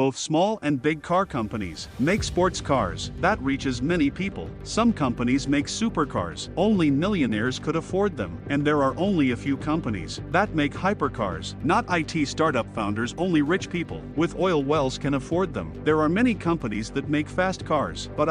Both small and big car companies make sports cars that reaches many people. Some companies make supercars. Only millionaires could afford them. And there are only a few companies that make hypercars. Not IT startup founders, only rich people with oil wells can afford them. There are many companies that make fast cars, but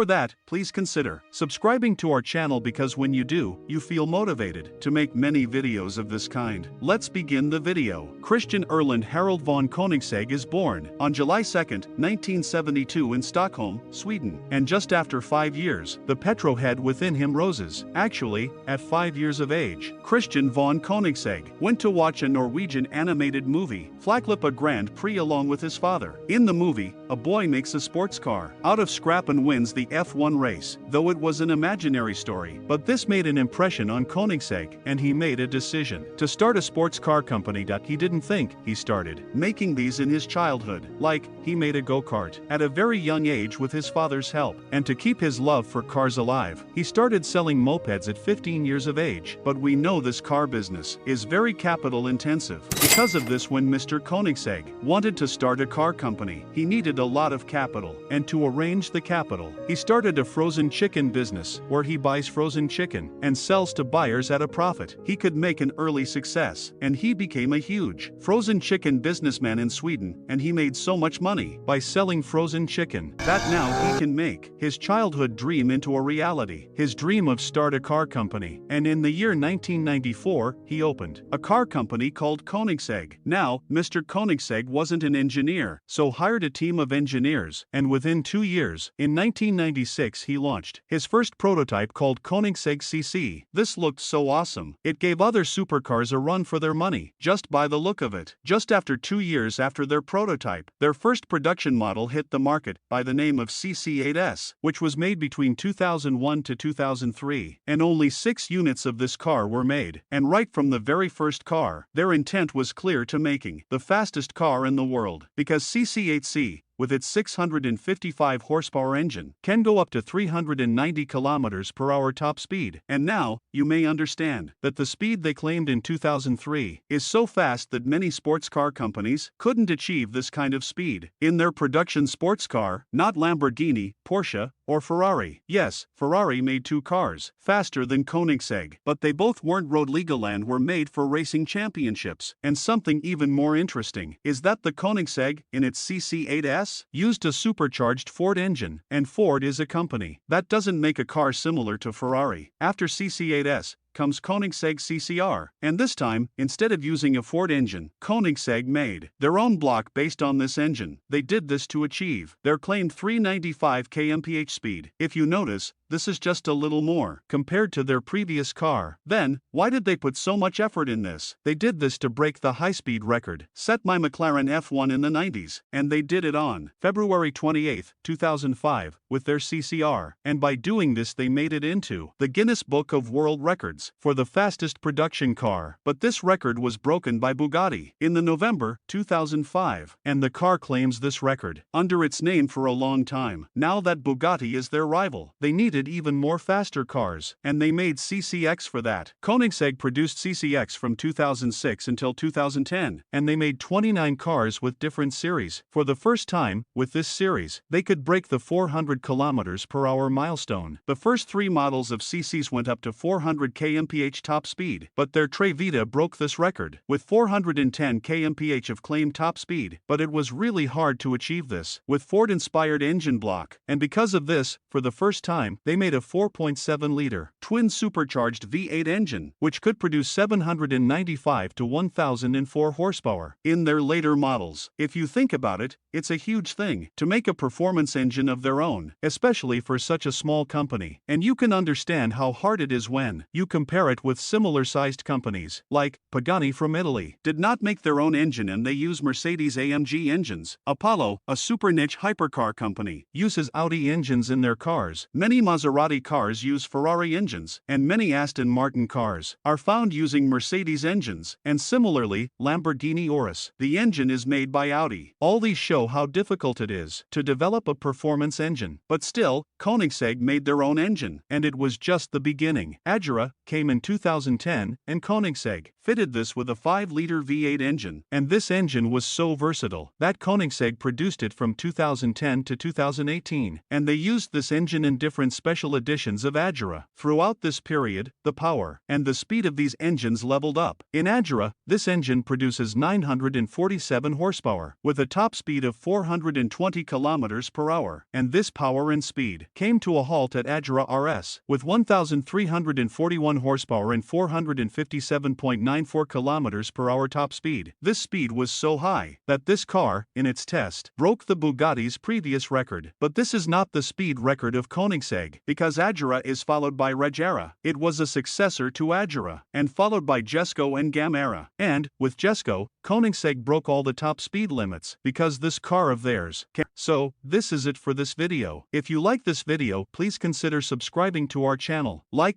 that, please consider subscribing to our channel, because when you do, you feel motivated to make many videos of this kind. Let's begin the video. Christian Erland Harold von Koenigsegg is born on July 2, 1972 in Stockholm, Sweden. And just after 5 years, the petrolhead within him roses. Actually, at 5 years of age, Christian von Koenigsegg went to watch a Norwegian animated movie, Flaklipa Grand Prix, along with his father. In the movie, a boy makes a sports car out of scrap and wins the F1 race, though it was an imaginary story. But this made an impression on Koenigsegg, and he made a decision to start a sports car company. He didn't think he started making these in his childhood. Like, he made a go-kart at a very young age with his father's help. And to keep his love for cars alive, he started selling mopeds at 15 years of age. But we know this car business is very capital intensive. Because of this, when Mr. Koenigsegg wanted to start a car company, he needed a lot of capital. And to arrange the capital, he started a frozen chicken business where he buys frozen chicken and sells to buyers at a profit. He could make an early success, and he became a huge frozen chicken businessman in Sweden, and he made so much money by selling frozen chicken that now he can make his childhood dream into a reality. His dream of start a car company. And in the year 1994, he opened a car company called Koenigsegg. Now, Mr. Koenigsegg wasn't an engineer, so hired a team of engineers, and within 2 years, in 1996, he launched his first prototype called Koenigsegg CC. This looked so awesome. It gave other supercars a run for their money, just by the look of it. Just after 2 years after their prototype, their first production model hit the market by the name of CC8S, which was made between 2001 to 2003. And only 6 units of this car were made. And right from the very first car, their intent was clear to making the fastest car in the world. Because CC8C, with its 655 horsepower engine, can go up to 390 kilometers per hour top speed. And now, you may understand that the speed they claimed in 2003 is so fast that many sports car companies couldn't achieve this kind of speed in their production sports car. Not Lamborghini, Porsche, or Ferrari. Yes, Ferrari made 2 cars faster than Koenigsegg, but they both weren't road legal and were made for racing championships. And something even more interesting is that the Koenigsegg, in its CC8S, used a supercharged Ford engine, and Ford is a company that doesn't make a car similar to Ferrari. After CC8S comes Koenigsegg CCR, and this time, instead of using a Ford engine, Koenigsegg made their own block based on this engine. They did this to achieve their claimed 395 kmph speed. If you notice, this is just a little more compared to their previous car. Then, why did they put so much effort in this? They did this to break the high-speed record set by McLaren F1 in the 90s, and they did it on February 28, 2005, with their CCR. And by doing this, they made it into the Guinness Book of World Records for the fastest production car. But this record was broken by Bugatti in the November 2005, and the car claims this record under its name for a long time. Now that Bugatti is their rival, they needed even more faster cars, and they made CCX for that. Koenigsegg produced CCX from 2006 until 2010, and they made 29 cars with different series. For the first time, with this series, they could break the 400 km per hour milestone. The first 3 models of CCs went up to 400 kmph top speed, but their Tre Vita broke this record with 410 kmph of claimed top speed. But it was really hard to achieve this with Ford-inspired engine block, and because of this, for the first time, they made a 4.7-liter twin supercharged V8 engine, which could produce 795 to 1004 horsepower. In their later models, if you think about it, it's a huge thing to make a performance engine of their own, especially for such a small company. And you can understand how hard it is when you compare it with similar-sized companies, like Pagani from Italy, did not make their own engine and they use Mercedes-AMG engines. Apollo, a super niche hypercar company, uses Audi engines in their cars. Many Maserati cars use Ferrari engines, and many Aston Martin cars are found using Mercedes engines, and similarly, Lamborghini Urus. The engine is made by Audi. All these show how difficult it is to develop a performance engine. But still, Koenigsegg made their own engine, and it was just the beginning. Agera came in 2010, and Koenigsegg fitted this with a 5-liter V8 engine, and this engine was so versatile that Koenigsegg produced it from 2010 to 2018, and they used this engine in different special editions of Agera. Throughout this period, the power and the speed of these engines leveled up. In Agera, this engine produces 947 horsepower, with a top speed of 420 kilometers per hour, and this power and speed came to a halt at Agera RS, with 1,341 horsepower and 457.94 kilometers per hour top speed. This speed was so high that this car, in its test, broke the Bugatti's previous record. But this is not the speed record of Koenigsegg, because Agera is followed by Regera. It was a successor to Agera, and followed by Jesko and Gamera. And, with Jesko, Koenigsegg broke all the top speed limits, because this car of theirs can. So, this is it for this video. If you like this video, please consider subscribing to our channel. Like,